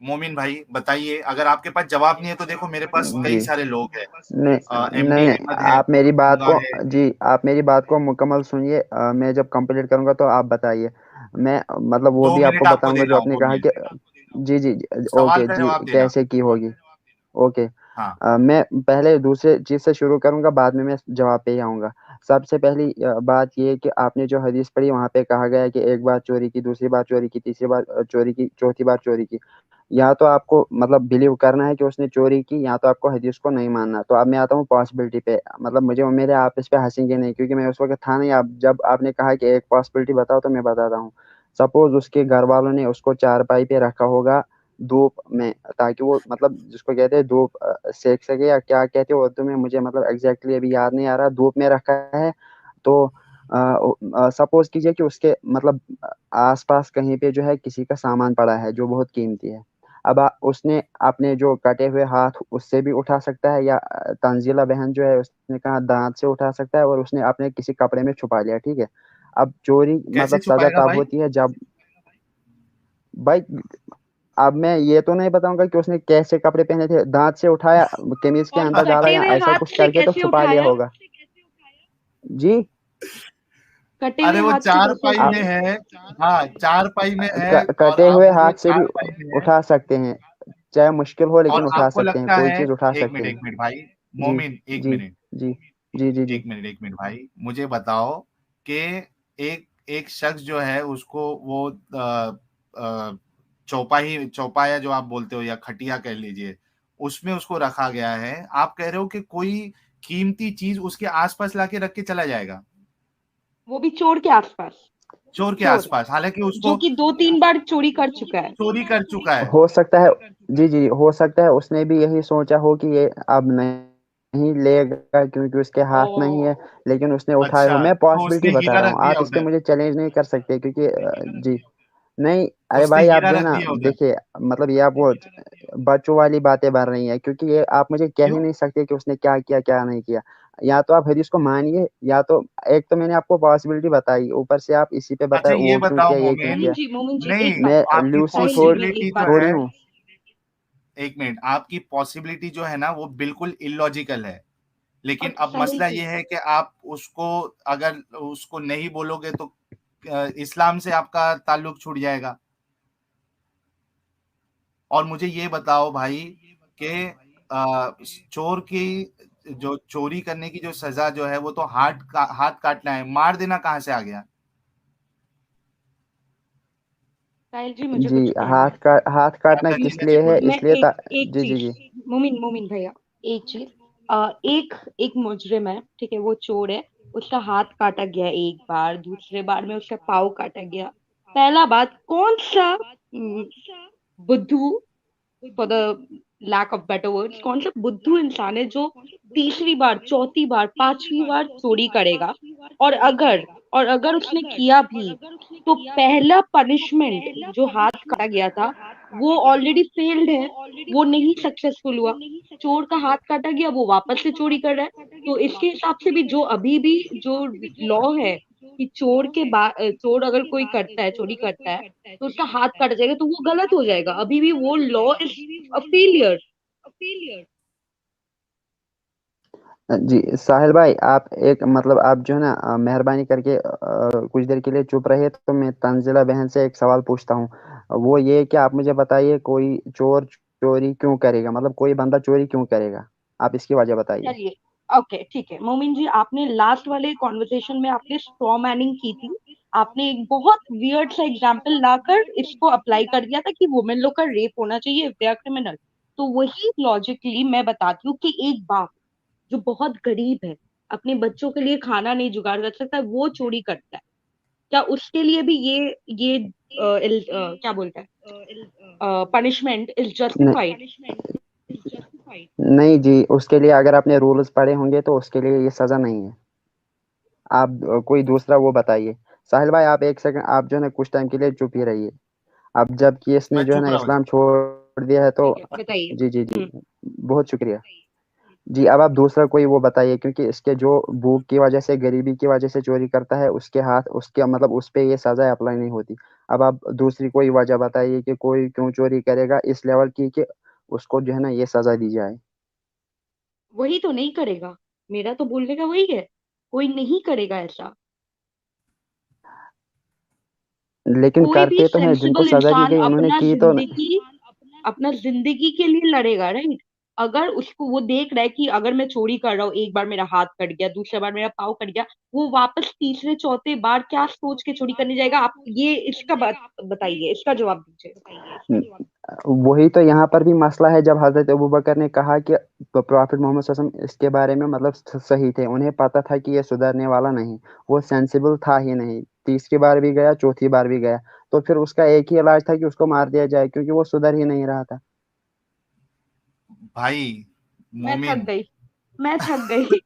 मोमिन भाई बताइए, अगर आपके पास जवाब नहीं है तो देखो मेरे पास जी कई सारे लोग हैं। नहीं एमडी नहीं, अहमद है, आप मेरी बात गंगा को, है। जी आप मेरी बात को मुकम्मल सुनिए। मैं जब कंप्लीट करूंगा तो आप बताइए। मैं मतलब वो दो भी आपको मिनट आपको दे बताऊंगा रहा जो हूँ, आपने कहा बोलिए। कि जी जी सवाल ओके का जी, जवाब देना। कैसे की होगी। ओके। हाँ। मैं पहले दूसरे चीज से शुरू करूंगा, बाद में मैं जवाब पे ही आऊंगा। सबसे पहली बात ये है कि आपने जो हदीस पढ़ी वहां पे कहा गया है कि एक बार चोरी की, दूसरी बार चोरी की, तीसरी बार चोरी की, चौथी बार चोरी की। या तो आपको मतलब बिलीव करना है कि उसने चोरी की, या तो आपको हदीस को नहीं मानना। तो अब मैं आता हूँ पॉसिबिलिटी पे। मतलब मुझे उम्मीद है आप इस पे हंसेंगे नहीं, क्योंकि मैं उस वक्त था नहीं। आप जब आपने कहा कि एक पॉसिबिलिटी बताओ तो मैं बताता हूँ। सपोज उसके घर वालों ने उसको चारपाई पे रखा होगा धूप में, ताकि वो मतलब जिसको कहते हैं धूप सेक सके, या क्या कहते हैं उर्दू में, मुझे मतलब एग्जैक्टली अभी याद नहीं आ रहा। धूप में रखा है। तो सपोज कीजिए कि उसके मतलब आसपास कहीं पे जो है किसी का सामान पड़ा है जो बहुत कीमती है। अब उसने अपने जो कटे हुए हाथ उससे भी उठा सकता है, या तंजीला बहन जो है उसने कहा दांत से उठा सकता है, और उसने अपने किसी कपड़े में छुपा लिया, ठीक है। अब चोरी कैसे मतलब सजा छुपाएगा तब भाई? होती है जब, भाई अब मैं ये तो नहीं बताऊंगा कि उसने कैसे कपड़े पहने थे, दांत से उठाया, कमीज के और अंदर डाला, कटे या हुए ऐसा हाथ कुछ से करके तो कैसे छुपा लिया उठाया? होगा। जी। कटे हुए अरे वो हाथ से चार कैसे पाई में उठाया? है। हाँ, चार पाई में है, और कटे आप हुए बोल रहे हाथ हो से भी चार पाई में है। उठा सकते हैं, चाहे मुश्किल हो और लेकिन उठा आपको सकते हैं, लगता कोई है, चीज उठा सकते एक हैं। मिनट भाई, जी मोमिन एक जी मिनट, जी जी जी जी। एक मिनट भाई, मुझे बताओ कि एक एक शख्स जो है उसको वो चौपाया जो आप बोलते हो, या खटिया कह लीजिए, उसमें उसको रखा गया है। आप कह रहे हो कि कोई कीमती चीज उसके आसपास लाके रख के चला जाएगा, वो भी चोर के आसपास। चोर के चोर आसपास, हालांकि जो उसको कि 2-3 बार चोरी कर चुका है। चोरी कर चुका है। हो सकता है। जी जी, हो सकता है उसने भी यही सोचा हो कि ये अब नहीं लेगा क्योंकि उसके हाथ नहीं है, ओ, लेकिन उसने उठाए हो। अच्छा, मैं तो पॉसिबिलिटी उसने बता हीरा रहा रख हूँ, दिया आप इस पे उधर, मुझे चैलेंज नहीं कर सकते, क्योंकि जी नहीं। अरे उसने भाई आप हीरा जो है रख ना, दिया उधर। देखिए मतलब ये आप वो बच्चों वाली बातें बन रही हैं, क्योंकि ये आप मुझे कह ही क्यों? नहीं सकते कि उसने क्या किया क्या नहीं किया। या तो आप हदीस को मानिए, या तो एक तो मैंने आपको पॉसिबिलिटी बताई, ऊपर से आप इसी पे बताए अच्छा ये वो क्यों बताओ किया ये क्यों मोमिन, किया। मोमिन जी नहीं, एक बात। मैं आपकी लूसी साहिल जी मैं पॉसिबिलिटी एक जो बात थोड़ी है, हूँ। एक मिनट, आपकी पॉसिबिलिटी जो है ना वो बिल्कुल इलॉजिकल है। लेकिन और अब साहिल मसला जी, ये है कि आप उसको, अगर उसको नहीं बोलोगे तो इस्लाम से आपका ताल्लुक छूट जाएगा। और मुझे ये बताओ भाई कि चोर की जो चोरी करने की जो सजा जो है वो तो हाथ काटना है, मार देना कहाँ से आ गया? साहिल जी मुझे जी, कुछ कहना है। हाथ काटना जी किस जी लिए है, बोलिए। मैं इसलिए एक एक जी जी चीज, जी। मोमिन भैया, एक चीज। एक एक मुजरिम है, ठीक है, वो चोर है। उसका हाथ काटा गया एक बार, दूसरे बार में उसका पाँव काटा गया। पहला बात, कौन सा बुद्धू, for the lack of better words, कौन सा बुद्धू इंसान है जो तीसरी बार, चौथी बार, 5वीं बार चोरी करेगा? और अगर और अगर उसने किया भी, तो पहला पनिशमेंट जो हाथ काटा गया था वो ऑलरेडी फेल्ड है, वो नहीं सक्सेसफुल हुआ। चोर का हाथ काटा गया, वो वापस से चोरी कर रहा है। तो इसके हिसाब से भी जो अभी भी जो लॉ है कि चोर अगर कोई करता है, चोरी करता है, तो उसका हाथ काटा जाएगा, तो वो गलत हो जाएगा। अभी भी वो लॉ इज अ फेलियर। जी साहिल भाई, आप एक मतलब आप जो है ना मेहरबानी करके कुछ देर के लिए चुप रहे, तो मैं तंजिला बहन से एक सवाल पूछता हूँ। वो ये कि आप मुझे बताइए, कोई चोर चोरी क्यों करेगा, मतलब कोई बंदा चोरी क्यों करेगा, आप इसकी वजह बताइए। चलिए, ओके ठीक है मोमिन जी, आपने लास्ट वाले कॉन्वर्सेशन में आपने स्ट्रॉ मैनिंग की थी। आपने एक बहुत वियर्ड सा एग्जाम्पल लाकर इसको अप्लाई कर दिया था कि वुमेन लोग का रेप होना चाहिए, दे आर क्रिमिनल। तो वही लॉजिकली मैं बताती हूँ कि एक बाप जो बहुत गरीब है, अपने बच्चों के लिए खाना नहीं जुगाड़ कर सकता, वो चोरी करता है, क्या उसके लिए भी ये क्या बोलते हैं, पनिशमेंट इज जस्टिफाइड? नहीं जी, उसके लिए अगर आपने रूल्स पढ़े होंगे तो उसके लिए ये सजा नहीं है। आप कोई दूसरा वो बताइए। साहिल भाई आप एक सेकंड, आप जो है ना कुछ टाइम के लिए चुप ही रहिए। अब जब कि इसने मैं जो है चुप ना रहा इस्लाम छोड़ दिया है तो ठीक है, बताइए। जी जी जी, बहुत शुक्रिया। जी अब आप दूसरा कोई वो बताइए, क्योंकि इसके जो भूख की वजह से, गरीबी की वजह से चोरी करता है, उसके हाथ उसके मतलब उस पे ये सजा अप्लाई नहीं होती। अब आप दूसरी कोई वजह बताइए कि कोई क्यों चोरी करेगा इस लेवल की कि उसको जो है ना ये सजा दी जाए। वही तो नहीं करेगा, मेरा तो बोलने का वही है, कोई नहीं करेगा ऐसा। लेकिन कोई भी करते तो हैं, जिनको सेंसिबल सजा दी इंसान गई उन्होंने अपना की तो जिंदगी अपना जिंदगी के लिए लड़ेगा, राइट? अगर उसको वो देख रहा है कि अगर मैं चोरी कर रहा हूँ, एक बार मेरा हाथ कट गया, दूसरा बार मेरा पाँव कट गया, वो वापस तीसरे चौथे बार क्या सोच के चोरी करने जाएगा? आप ये इसका बात बताइए, इसका जवाब दीजिए। वही तो यहाँ पर भी मसला है। जब हजरत अबू बकर ने कहा कि प्रॉफिट मोहम्मद सल्लल्लाहु अलैहि वसल्लम इसके बारे में मतलब सही थे, उन्हें पता था कि ये सुधरने वाला नहीं, वो सेंसिबल था ही नहीं, तीसरी बार भी गया, चौथी बार भी गया, तो फिर उसका एक ही इलाज था कि उसको मार दिया जाए, क्योंकि वो सुधर ही नहीं रहा था। भाई मैं थक मोमिन। गई, मैं थक गई।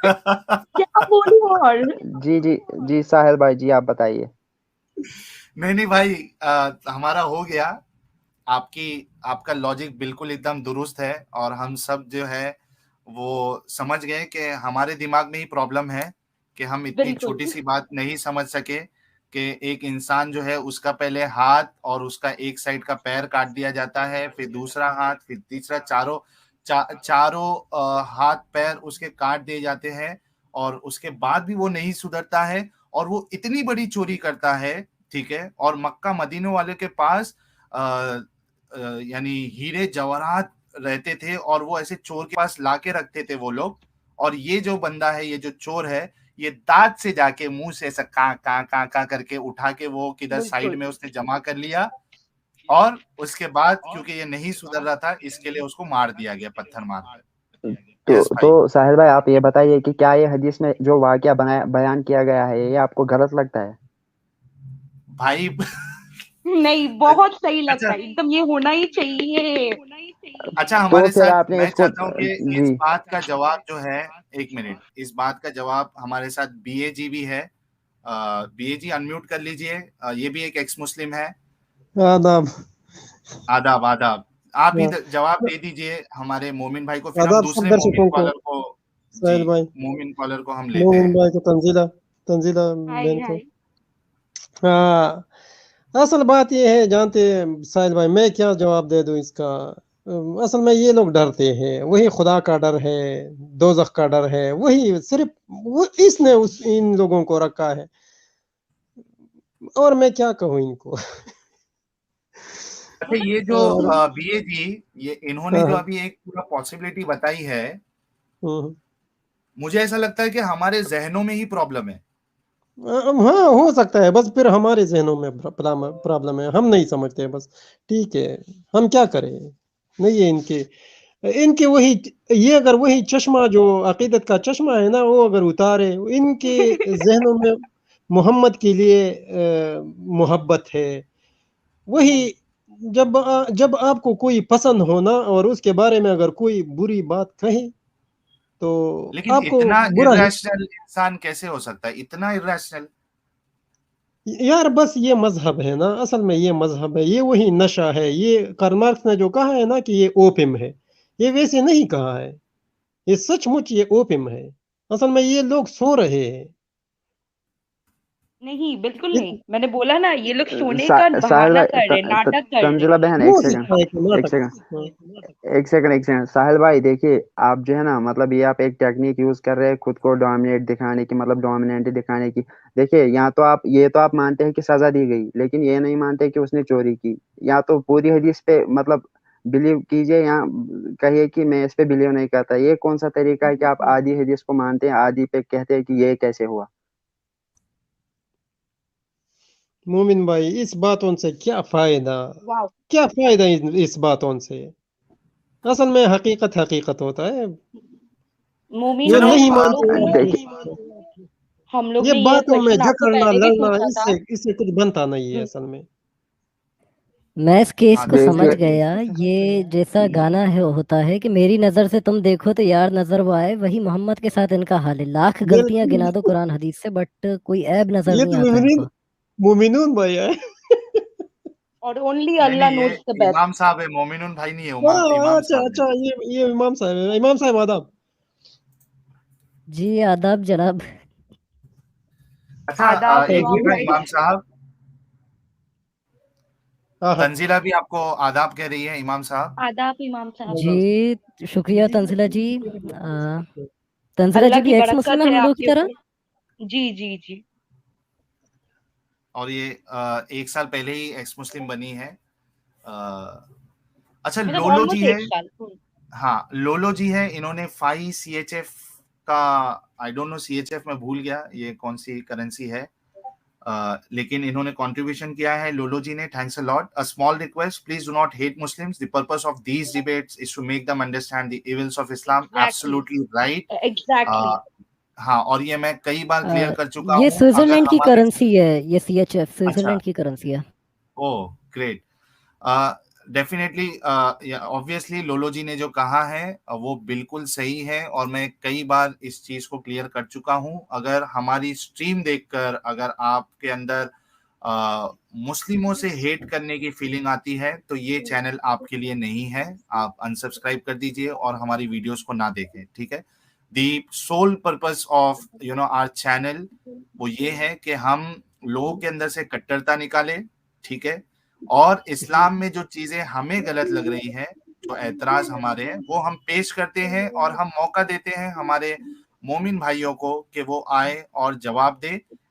क्या बोलूं और? जी जी। जी साहिल भाई जी आप बताइए। नहीं नहीं भाई, हमारा हो गया। आपकी आपका लॉजिक बिल्कुल एकदम दुरुस्त है, और हम सब जो है वो समझ गए कि हमारे दिमाग में ही प्रॉब्लम है, कि हम इतनी बिल्कुल। छोटी सी बात नहीं समझ सके कि एक इंसान जो है उसका पहले हाथ और उसका एक साइड का पैर काट दिया जाता है, फिर दूसरा हाथ, फिर तीसरा, चारों हाथ पैर उसके काट दिए जाते हैं, और उसके बाद भी वो नहीं सुधरता है, और वो इतनी बड़ी चोरी करता है। ठीक है, और मक्का मदीने वाले के पास यानी हीरे जवाहरात रहते थे, और वो ऐसे चोर के पास लाके रखते थे वो लोग। और ये जो बंदा है, ये जो चोर है, ये दांत से जाके मुंह से ऐसा का करके उठा के वो किधर साइड बिल्कुल। में उसने जमा कर लिया, और उसके बाद क्योंकि ये नहीं सुधर रहा था, इसके लिए उसको मार दिया गया पत्थर मारकर। यस तो भाई। साहिल भाई आप ये बताइए कि क्या ये हदीस में जो वाकया बनाया बयान किया गया है ये आपको गलत लगता है? भाई नहीं, बहुत सही अच्छा, लगता है, एकदम ये होना ही चाहिए। अच्छा, तो हमारे फिर साथ, आपने मैं इसको चाहता हूँ कि इस जी। बात का जवाब जो है, एक मिनट, इस बात का जवाब हमारे साथ बीए जी भी है। बीए जी अनम्यूट कर लीजिए, ये भी एक एक्स मुस्लिम है। आदाब। आदाब आदाब। आप भी हाँ, जवाब दे दीजिए हमारे मोमिन भाई को, फिर हम आदाब सब दूसरे मोमिन दर्शकों को। कॉलर को। जी, साहिल भाई, मोमिन कॉलर को हम लेते मोमिन हैं। भाई को, तंजीला, तंजीला हाय बहन को। हाय। हाँ, असल बात ये है, जानते हैं साहिल भाई, मैं क्या जवाब दे दूं इसका। असल में ये लोग डरते हैं, वही खुदा का डर है, दोजख का डर है, वही सिर्फ वो इसने उस इन लोगों को रखा है, और मैं क्या कहूँ इनको। अच्छा, ये जो और बीए जी, ये इन्होंने हाँ जो हाँ। अभी एक पूरा पॉसिबिलिटी बताई है, हम्म। मुझे ऐसा लगता है कि हमारे जहनों में ही प्रॉब्लम है। हाँ, हो सकता है, बस फिर हमारे जहनों में प्रॉब्लम है, हम नहीं समझते बस। ठीक है, हम क्या करें। नहीं है इनके इनके वही, ये अगर वही चश्मा जो अकीदत का चश्मा है ना, वो अगर उतारे, इनके जहनों में मोहम्मद के लिए मोहब्बत है, वही जब आपको कोई पसंद हो ना, और उसके बारे में अगर कोई बुरी बात कहे, तो लेकिन आपको इतना बुरा ही। इर्रेशनल इंसान कैसे हो सकता है, इतना इर्रेशनल? यार बस ये मजहब है ना, असल में ये मजहब है, ये वही नशा है, ये कार्ल मार्क्स ने जो कहा है ना कि ये ओपियम है, ये वैसे नहीं कहा है, ये सचमुच ये ओपियम है। असल में ये लोग सो रहे हैं। नहीं, बिल्कुल इत- नहीं, मैंने बोला ना, ये लोग सोने का साहिल बहाना भाई कर रहे, नाटक कर रहे। तंजिला बहन हो एक सेकंड, सकता है कि एक नाटक। सेकंड, हाँ। एक सेकंड साहिल भाई देखिए, आप जो है ना मतलब ये आप एक टेक्निक यूज कर रहे हैं खुद को डोमिनेट दिखाने की, मतलब डोमिनेंट दिखाने की। देखिए यहाँ तो आप ये तो आप मानते हैं कि सजा दी गई, लेकिन ये नहीं मानते कि उसने चोरी की। या तो पूरी हदीस पे मतलब बिलीव कीजिए, या कहिए कि मैं इस पे बिलीव नहीं करता। ये कौन सा तरीका है कि आप आधी हदीस को मानते हैं, आधी पे कहते हैं कि ये कैसे हुआ? मोमिन भाई, इस बातों से क्या फायदा, वाह। क्या फायदा इस बातों से। असल में हकीकत हकीकत होता है, जो मोमिन चलो, भाई, नहीं हम मानते लोग ने हैं। हम लोग ये ने ये बातों में क्वेश्चन आपको जकड़ना पहले भी लड़ना, पूछा था। इससे कुछ बनता नहीं है हम्म। असल में। मैं इस केस हाँ को समझ देखिए गया। ये जैसा गाना है होता है कि मेरी नज़र से तुम देखो तो यार नज़र वो आए, वही मोहम्मद के साथ इनका हाल है। लाख गलतियां गिना दो बिल्कुल। कुरान हदीस से, बट कोई ऐब नजर ये नहीं तो आता इनको। मोमिनून भाई है। और ओनली नहीं अल्लाह नहीं, ये नोज द बेस्ट। इमाम साहब है, मोमिनुन भाई नहीं है, हाँ, इमाम अच्छा साहब है। अच्छा, ये इमाम साहब है, इमाम साहब आदाब। जी आदाब जनाब। अच्छा, आदाब एक इमाम मिनट भाई। इमाम साहब, हाँ हाँ तंजीला भी आपको आदाब कह रही है इमाम साहब। आदाब इमाम साहब। जी शुक्रिया तंजिला जी। तंजिला अल्लाह जी भी की एक्स मुस्लिम बरकत है है हम लोग की आपके तरह। ऊपर। जी जी जी। और ये 1 साल पहले ही एक्स मुस्लिम बनी है। अच्छा, मतलब लोलो जी ऑलमोस्ट है। 1 साल। हाँ, लोलो जी है, इन्होंने फाई CHF का, आई डोंट नो CHF में भूल गया ये कौन सी करेंसी है, लेकिन इन्होंने कंट्रीब्यूशन किया है लोलो जी ने, thanks a lot. A small request, please do not hate Muslims, the purpose of these debates is to make them understand the evils of Islam. Exactly absolutely right. Exactly. हाँ, और ये मैं कई बार क्लियर कर चुका ये हूँ। अगर स्विट्जरलैंड की हमारे, करेंसी है, ये CHF अच्छा, स्विट्जरलैंड की करेंसी है। Oh great. डेफिनेटली ऑब्वियसली लोलो जी ने जो कहा है वो बिल्कुल सही है, और मैं कई बार इस चीज को क्लियर कर चुका हूं। अगर हमारी स्ट्रीम देखकर अगर आपके अंदर मुस्लिमों से हेट करने की फीलिंग आती है तो ये चैनल आपके लिए नहीं है। आप अनसब्सक्राइब कर दीजिए और हमारी वीडियोस को ना देखें, ठीक है। The sole purpose of our channel वो ये है कि हम लोगों के अंदर से कट्टरता निकालें, ठीक है, और इस्लाम में जो चीजें हमें गलत लग रही हैं, जो एतराज हमारे हैं, वो हम पेश करते हैं और हम मौका देते हैं हमारे मोमिन भाइयों को कि वो आए और जवाब दे।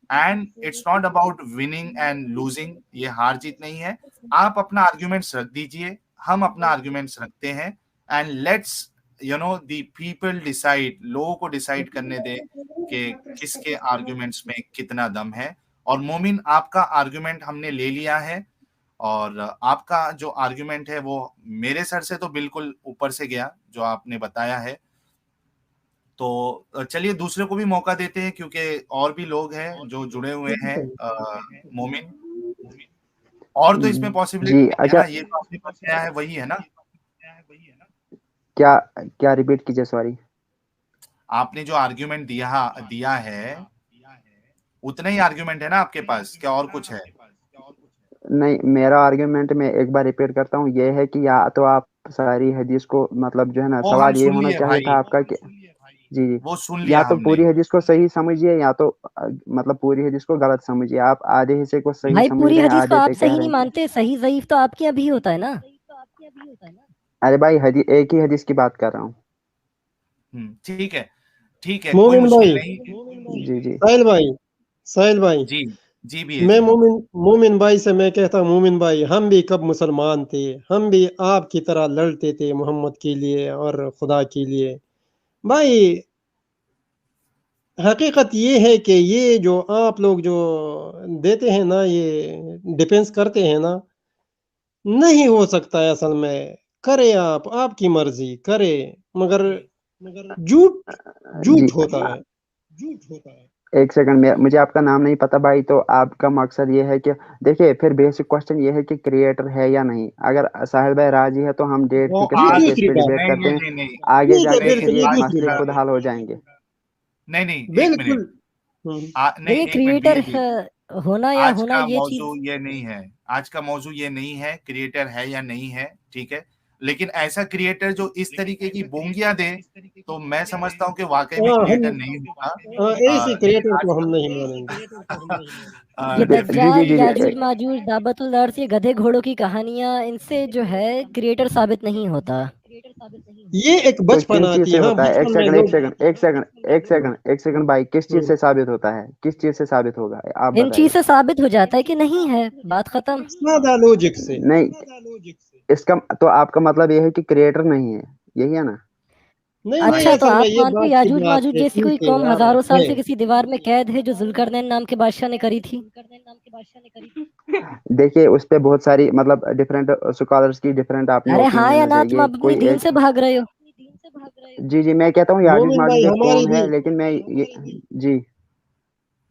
And it's not about winning and losing, ये हार जीत नहीं है। आप अपना आर्ग्यूमेंट्स रख दीजिए, हम अपना आर्ग्यूमेंट्स रखते हैं, and let's the people decide, लोगों को डिसाइड करने दें कि किसके आर्ग्यूमेंट्स में कितना दम है। और मोमिन, आपका आर्ग्यूमेंट हमने ले लिया है, और आपका जो आर्ग्यूमेंट है वो मेरे सर से तो बिल्कुल ऊपर से गया जो आपने बताया है। तो चलिए दूसरे को भी मौका देते हैं, क्योंकि और भी लोग हैं जो जुड़े हुए हैं। मोमिन, और तो इसमें जी पॉसिबिलिटी नहीं है अच्छा, ना, ये तो आपने बताया है वही है ना। क्या क्या रिपीट कीजिए, सॉरी। आपने जो आर्ग्यूमेंट दिया है उतना ही आर्ग्यूमेंट है ना आपके पास, क्या और कुछ है? नहीं, मेरा आर्ग्यूमेंट मैं एक बार रिपीट करता हूँ, ये है कि या तो आप सारी हदीस को, मतलब जो है ना, वो हम सवाल ये सुन होना लिए चाहिए था भाई, आपका कि जी जी, वो सुन या लिया तो हमने। पूरी हदीस को सही समझिए, या तो मतलब पूरी हदीस को गलत समझिए। आप आधे हिस्से को सही भाई समझ पूरी रहे हैं, हदीस को आधे आप पे कह सही रहे नहीं हैं। मानते, सही ज़ईफ तो आपके यहाँ भी होता है ना। अरे भाई, एक ही हदीस की बात कर रहा हूँ। ठीक है, ठीक है, कोई मोमिन मुश्किल भाई, नहीं। जी जी साहिल भाई, साहिल भाई, जी, जी भी है मैं जी। मोमिन भाई से मैं कहता हूँ, मोमिन भाई हम भी कब मुसलमान थे, हम भी आपकी तरह लड़ते थे मोहम्मद के लिए और खुदा के लिए। भाई हकीकत ये है कि ये जो आप लोग जो देते हैं ना, ये डिफेंस करते हैं ना, नहीं हो सकता है असल में। करे आप, आपकी मर्जी करे, मगर झूठ जी, झूठ होता है। एक सेकंड में, मुझे आपका नाम नहीं पता भाई, तो आपका मकसद ये है कि, देखिए फिर बेसिक क्वेश्चन ये है कि क्रिएटर है या नहीं। अगर साहिल भाई राजी है तो हम डेट वो फिक्स ये आज, करके इस दूसरी पे बात, डिबेट नहीं करते नहीं हैं। नहीं नहीं, आगे ठीक है, जाके फिर बिल्कुल ये ये आज दूसरी मसले बात, खुद हल हो जाएंगे। नहीं नहीं, एक बिल्कुल। मिनट, हम्म, नहीं देखिए एक मिनट क्रिएटर धीरे धीरे। होना या आज होना का ये चीज। मौजू ये नहीं है, आज का मौजू ये नहीं है क्रिएटर है या नहीं है, ठीक है। लेकिन ऐसा क्रिएटर जो इस तरीके की बोंगियां दे, तो मैं समझता हूँ कि वाकई में हाँ हम, क्रिएटर नहीं होगा। हाँ, ऐसे लेकिन क्रिएटर आज को हम नहीं मानेंगे। ये जी जी दज्जाल, जी जी, याजूज माजूज, दाबतुल अर्स, ये गधे घोड़ों की कहानियां, इनसे जो है क्रिएटर साबित नहीं होता। ये एक तो किन बचपन चीज आती से है। हाँ, होता है? एक बचपन में सेकंड एक लोग, सेकंड एक सेकंड एक सेकंड एक सेकंड भाई, किस चीज से साबित होता है? किस चीज से साबित होगा, आप इन चीज बताइए। से साबित हो जाता है कि नहीं है, बात खत्म। सादा लॉजिक से। नहीं, इसका तो आपका मतलब ये है कि क्रिएटर नहीं है, यही है ना? नहीं नहीं, अच्छा तो असल में आप ये मानते हो बात की याजूज बात माजूज है, जैसी कोई ठीक है कौम यार, हजारों साल है। से किसी दीवार में कैद है जो जुल्करनैन नाम के बादशाह ने करी थी? देखिए, उस पे बहुत सारी, मतलब डिफरेंट स्कॉलर्स की डिफरेंट आपने अरे हाँ या ओपिनियंस ना, है। तुम ये अपने कोई दीन एक, से भाग रहे हो। जी जी, मैं कहता हूँ याजूज मोमिन माजूज भाई एक हमारी कौम भी, है, लेकिन मैं ये, जी,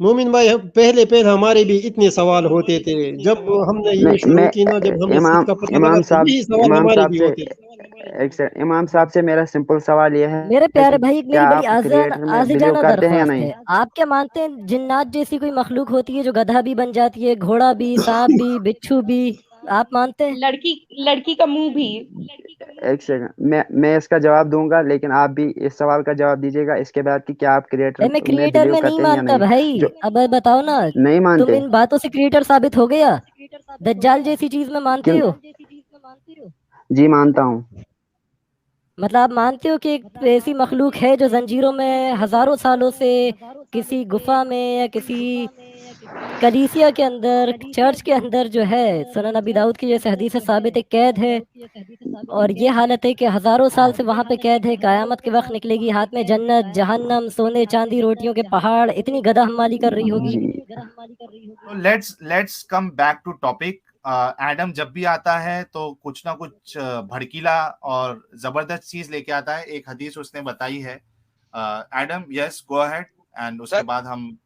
मोमिन भाई पहले पहले हमारे भी इतने सवाल होते थे। जब हमने ये नहीं, शुरू मैं की ना, जब हमें सच इमाम का पता लगा, तो यही सवाल इमाम हमारे साहब भी से, होते थे। एक से इमाम साहब से मेरा सिंपल सवाल ये मेरे है प्यारे कि भाई, एक क्या मेरी बड़ी आप क्रिएटर में बिलीव आजिजाना करते हैं या दरख्वास्त नहीं? है। आप क्या मानते हैं जिन्नात जैसी कोई मखलूक होती है जो गधा भी बन जाती है, घोड़ा भी, सांप भी, बिच्छू भी? आप मानते हैं? लड़की लड़की का मुंह भी। एक सेकंड, मैं इसका जवाब दूंगा, लेकिन आप भी इस सवाल का जवाब दीजिएगा इसके बाद कि क्या आप क्रिएटर अरे मैं में क्रिएटर बिलीव में नहीं करते हैं या मानता नहीं। भाई। जो अब बताओ ना, नहीं तुम मानते, इन बातों से क्रिएटर साबित हो गया? दज्जाल जैसी चीज में मानते हो? जी मानता हूँ। मतलब आप मानते हो कि एक ऐसी मखलूक है जो जंजीरों में हजारों सालों से किसी गुफा में या किसी कलीसिया के अंदर, चर्च के अंदर जो है, सुनन नबी दाऊद की जैसे हदीस से साबित है, कैद है, और ये हालत है कि हजारों साल से वहां पे कैद है, कयामत के वक्त निकलेगी, हाथ में जन्नत, जहन्नम, सोने चांदी रोटियों के पहाड़, इतनी गधा हमाली कर रही होगी। जी तो let's come back to topic. Adam जब भी आता है तो कुछ ना कुछ भड़कीला और जबरदस्त चीज लेके आता है। एक हदीस उसने बताई है। Adam, yes, go ahead, and उसके सर बाद हम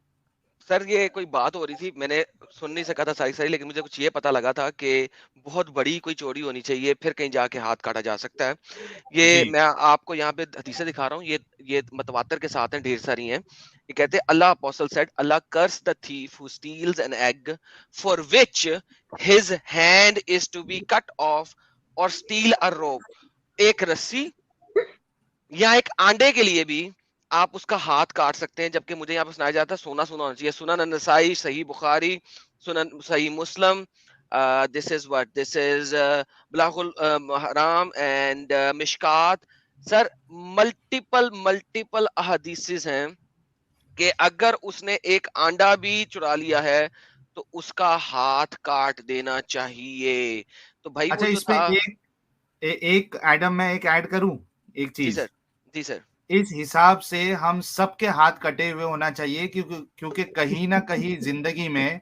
सर ये कोई बात हो रही थी, मैंने सुन नहीं सका था सारी सारी, लेकिन मुझे कुछ ये पता लगा था कि बहुत बड़ी कोई चोरी होनी चाहिए, फिर कहीं जाके हाथ काटा जा सकता है। ये जी मैं आपको यहाँ पे हदीसें दिखा रहा हूँ, ये मतवातर के साथ हैं, ढेर सारी हैं। ये कहते हैं Allah apostle said, Allah curse the thief who steals an egg for which his hand is to be cut off, और स्टील अ रोप, एक रस्सी या एक अंडे के लिए भी आप उसका हाथ काट सकते हैं। जबकि मुझे यहाँ पे सुनाया जाता है सोना सोना होना चाहिए। सुनन नसाई, सही Bukhari, Sunan Sahih Muslim, this is what this is बलागुल हराम एंड मिशकात। सर मल्टीपल अहदीसेस हैं कि अगर उसने एक अंडा भी चुरा लिया है तो उसका हाथ काट देना चाहिए। तो भाई अच्छा, वो जो इसमें था। एक एडम, मैं एक ऐड करूं एक जी चीज। सर, जी सर। इस हिसाब से हम सबके हाथ कटे हुए होना चाहिए, क्योंकि क्योंकि कहीं ना कहीं जिंदगी में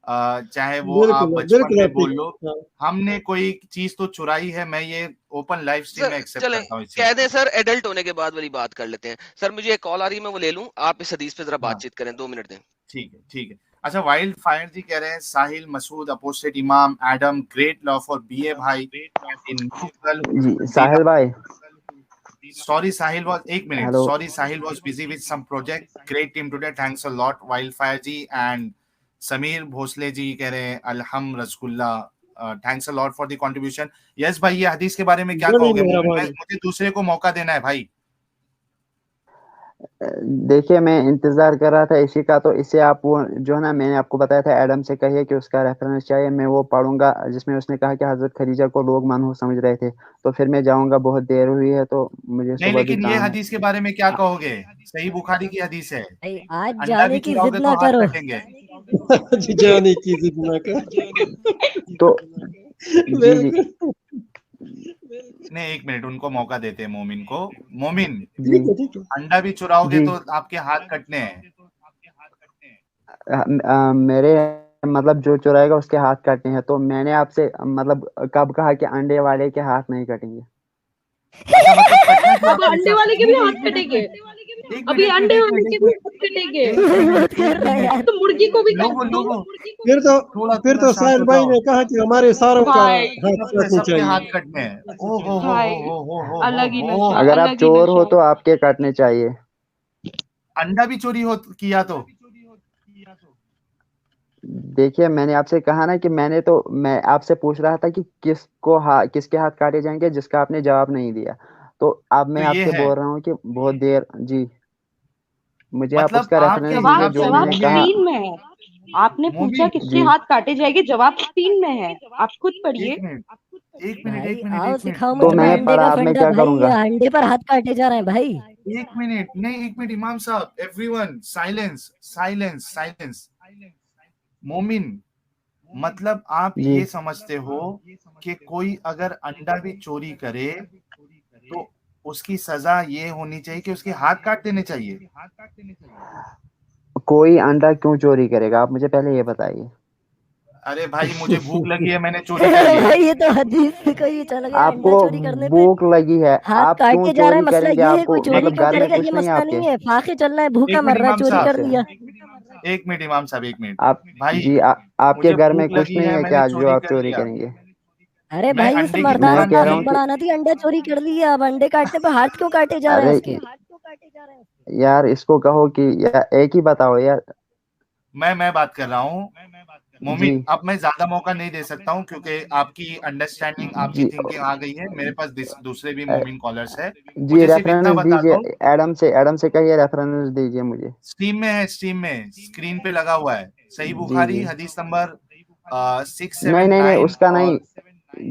चाहे वो आप बिल्कुल बचपन बिल्कुल में आप बोल ठीक। लो, हाँ। हमने कोई चीज तो चुराई है। मैं ये ओपन लाइव स्ट्रीम सर में एक्सेप्ट चलें, करता हूँ इस चीज कह दें को। सर एडल्ट होने के बाद वाली बात कर लेते हैं। सर मुझे एक कॉल आ रही है, मैं वो ले लूं, आप इस हदीस पे जरा हाँ, बातचीत करें, 2 मिनट दें। ठीक है, ठीक है। अच्छा, वाइल्ड फायर जी कह रहे हैं साहिल मसूद अपोस्टेट इमाम Adam great love for BA भाई इन न्यूट्रल जी साहिल भाई, Sorry, Sahil was 1 minute. Hello. Sorry, Sahil was busy with some project. Great team today. Thanks a lot, Wildfire ji and Sameer Bhosle ji कह रहे हैं अलहम रसगुल्ला। Thanks a lot for the contribution. Yes भाई, ये हदीस के बारे में क्या बड़ी कहोगे? मेहरबानी। मुझे दूसरे को मौका देना है भाई। देखिए मैं इंतजार कर रहा था इसी का, तो इससे आप वो जो है ना, मैंने आपको बताया था एडम से कहिए कि उसका रेफरेंस चाहिए, मैं वो पढ़ूंगा जिसमें उसने कहा कि हजरत खदीजा को लोग मनहूस समझ रहे थे। तो फिर मैं जाऊंगा, बहुत देर हुई है तो मुझे नहीं, सुबह भी लेकिन ये काम है। हदीस के बारे में क्या कहोगे? सही बुखारी की हदीस है, भाई आज अंडा जाने भी की जिद चुराओगे ना तो हाथ करो। कटेंगे। जी जाने की जिद ना कर। तो जी जी बिल्कुल। नहीं, 1 मिनट उनको मौका देते हैं मोमिन को। मोमिन, जी ठीक है। अंडा भी चुराओगे जी तो आपके हाथ कटने हैं। मेरे मतलब जो चुराएगा उसके हाथ काटने हैं, तो मैंने आपसे मतलब कब कहा कि अंडे वाले के हाथ नहीं कटेंगे? अच्छा, मतलब कटना क्यों अब आपके अंडे हिसाब से? वाले के नहीं भी नहीं, हाथ 1 मिनट, 1 कटेंगे। मिनट, 1 अभी मिनट, 1 मिनट, अंडे 1 वाले मिनट, के 1 भी मिनट, हाथ कटेंगे। एक मिनट, कर एक रहा है मिनट। यार। तो मुर्गी को भी काट लोगो दो। लोगो फिर तो थोड़ा फिर थोड़ा तो शांत साहिल हो भाई जाओ। ने कहा कि हमारे सारों का भाई हाथ सबके काटनी सबके चाहिए। हाथ कटने हैं। ओ हो भाई हो अलग ही हो नशा, हो। अगर आप अलग ही चोर हो नशा। तो आपके काटने चाहिए। अंडा भी चोरी हो किया तो? देखिए मैंने आपसे कहा ना कि मैं आपसे पूछ रहा था कि किसके हाथ काटे जाएंगे, जिसका आपने जवाब नहीं दिया। तो अब तो मैं ये आपसे है, बोल रहा हूँ कि बहुत देर जी, मुझे आप मतलब उसका आपके रेफरेंस दीजिए जवाब हिसाब जो से जवाब मैंने कहा। मोमिन, स्क्रीन में है। आपने पूछा मोमिन, किसके जी हाथ काटे जाएंगे, जवाब स्क्रीन में है, आप खुद पढ़िए। 1 मिनट, 1 मिनट, भाई 1 मिनट, आओ 1 मिनट, सिखाओ तो मुझ में मैंने अंडे मोमिन, पढ़ा, का अब मैं फंडा क्या भाई, करूंगा? ये अंडे पर हाथ काटे जा रहे हैं भाई। 1 मिनट, नहीं 1 मिनट, इमाम साहब, एवरीवन साइलेंस, साइलेंस, साइलेंस। मोमिन, मतलब आप जी ये समझते हो कि कोई अगर अंडा भी चोरी करे तो उसकी सजा ये होनी चाहिए कि उसके हाथ काट देने चाहिए? कोई अंडा क्यों चोरी करेगा, आप मुझे पहले ये बताइए। अरे भाई, मुझे भूख लगी है, मैंने चोरी कर लिया। भाई ये तो हदीस से कोई चला गया, आपको अंडा चोरी करने पे भूख लगी है, हाथ आप क्यों काटे जा रहा है। चोरी मसला करेंगे? ये है, कोई आपको चोरी मतलब क्यों घर में करेगा ये कुछ नहीं है मसला आपके? नहीं है। फाके चल रहा है, भूखा 1 मिनट मर रहा है, इमाम चोरी साहब, कर लिया। 1 मिनट इमाम साहब, 1 मिनट। आप भाई, जी आपके मुझे घर में भूख कुछ लगी नहीं है, है मैंने क्या जो चोरी आप कर चोरी लिया। करेंगे? अरे मैं भाई उस अंडे की मर्दाना मैं दुकान कह रहा ताकत हूँ थी। कि बढ़ाना थी, अंडा चोरी कर लिया, अब अंडे काटने पे हाथ क्यों काटे जा रहे हैं अरे उसके? यार इसको कहो कि एक ही बताओ यार। मैं बात कर रहा हूँ। जी मोमिन, अब मैं ज्यादा मौका नहीं दे सकता हूँ क्योंकि आपकी अंडरस्टैंडिंग, आपकी जी थिंकिंग आ गई है। मेरे पास दूसरे भी अ, मोमिन कॉलर्स है। जी मुझे सिर्फ इतना रेफरेंस बता दीजिए, दो। एडम से कहिए रेफरेंस दीजिए मुझे। स्ट्रीम में है, स्क्रीन पे लगा हुआ है। सही जी बुखारी जी हदीस नंबर 6, नहीं 7, नहीं नहीं 9 उसका और नहीं,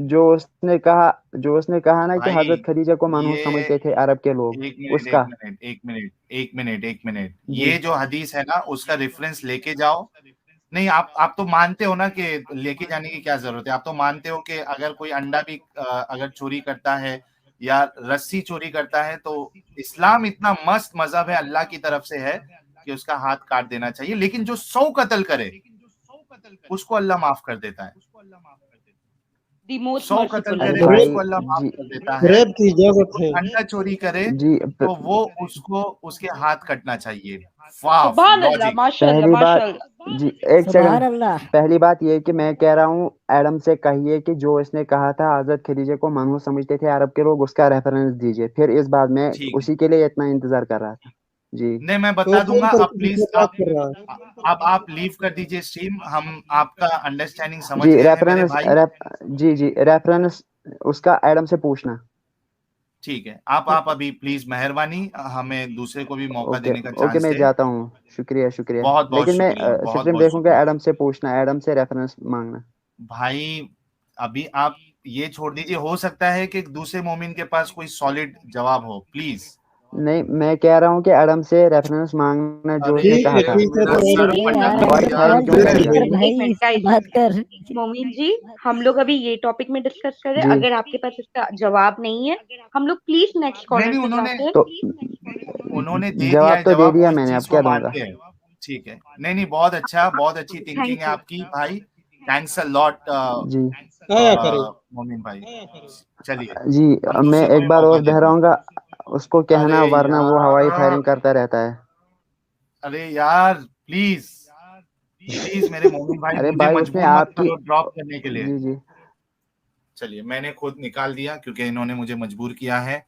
जो उसने कहा ना कि भाई हजरत खदीजा को मनहूस ये समझते थे अरब के लोग, एक मिनट उसका एक मिनट जी ये जो हदीस है ना उसका रेफरेंस लेके जाओ। नहीं, आप तो मानते हो ना कि लेके जाने की क्या जरूरत है। आप तो मानते हो कि अगर कोई अंडा भी अगर चोरी करता है या रस्सी चोरी करता है तो इस्लाम इतना मस्त मजहब है, अल्लाह की तरफ से है कि उसका हाथ काट देना चाहिए। लेकिन जो 100 कत्ल करे उसको अल्लाह माफ कर देता है। The most 100 कत्ल merciful करे अरे Allah. भाई उसको अल्लाह माफ जी कर देता है। रेप की इजाजत है। अंडा चोरी करे जी तो वो उसको उसके हाथ कटना चाहिए। वाह, Subhan Allah, लॉजिक। mashallah, पहली बात mashallah. जी एक सुभान सेकंड, अल्लाह। पहली बात ये कि मैं कह रहा हूँ एडम से कहिए कि जो इसने कहा था हजरत खदीजे को मनहूस समझते थे अरब के लोग, उसका रेफरेंस दीजिए। फिर इस बात में ठीक है, उसी के लिए इतना इंतजार कर रहा था जी। नहीं मैं तो बता फोन दूंगा। पर अब किसी प्लीज से बात कर रहा है। अब आप लीव कर दीजिए स्ट्रीम। हम आपका अंडरस्टैंडिंग समझ जी गए हैं मेरे भाई। जी रेफरेंस उसका एडम से पूछना। ठीक है, आप अभी प्लीज मेहरबानी हमें दूसरे को भी मौका ओके देने का ओके, चांस मैं दे। जाता हूँ, शुक्रिया शुक्रिया। बहुत बहुत लेकिन मैं शुक्रिया, बहुत स्ट्रीम बहुत देखूंगा, शुक्रिया एडम से पूछना, एडम से रेफरेंस मांगना। भाई। अभी आप ये छोड़ दीजिए, हो सकता है कि दूसरे मोमिन के पास कोई सॉलिड जवाब हो, प्लीज। नहीं, मैं कह रहा हूँ कि एडम से रेफरेंस मांगना जो अरे उसने कहा था। ठीक है, मेरा तो सर अरे फटक यार, गया वॉइस यार, फायरिंग कॉल क्यों पे कर बात रही कर है? भाई, एक मिनट गाइस, बात कर। मोमिन जी, हम लोग अभी ये टॉपिक में डिस्कस करें। जी अगर आपके पास इसका जवाब नहीं है, हम लोग प्लीज नेक्स्ट नहीं कॉलर नहीं, पे उन्होंने जाते हैं। तो उन्होंने दे दिया जवाब है तो दे जवाब, वो दिया इस मैंने, अब चीज को क्या दूंगा? मानते हैं। ठीक है, नहीं नहीं, बहुत अच्छा, बहुत अच्छी थिंकिंग थैंक है यू। आपकी भाई। थैंक्स अ लॉट जी आया करे। मोमिन भाई। चलिए, जी हम मैं दूसरे को एक भी बार मौका और देते हैं। दोहराऊंगा, उसको अरे कहना, वरना वो हवाई यार, फायरिंग करता रहता है। अरे यार, प्लीज प्लीज मेरे मोमिन भाई, अरे मुझे भाई उसने मजबूर मत आपकी करो ड्रॉप करने के लिए। जी जी चलिए, मैंने खुद निकाल दिया क्योंकि इन्होंने मुझे मजबूर किया है।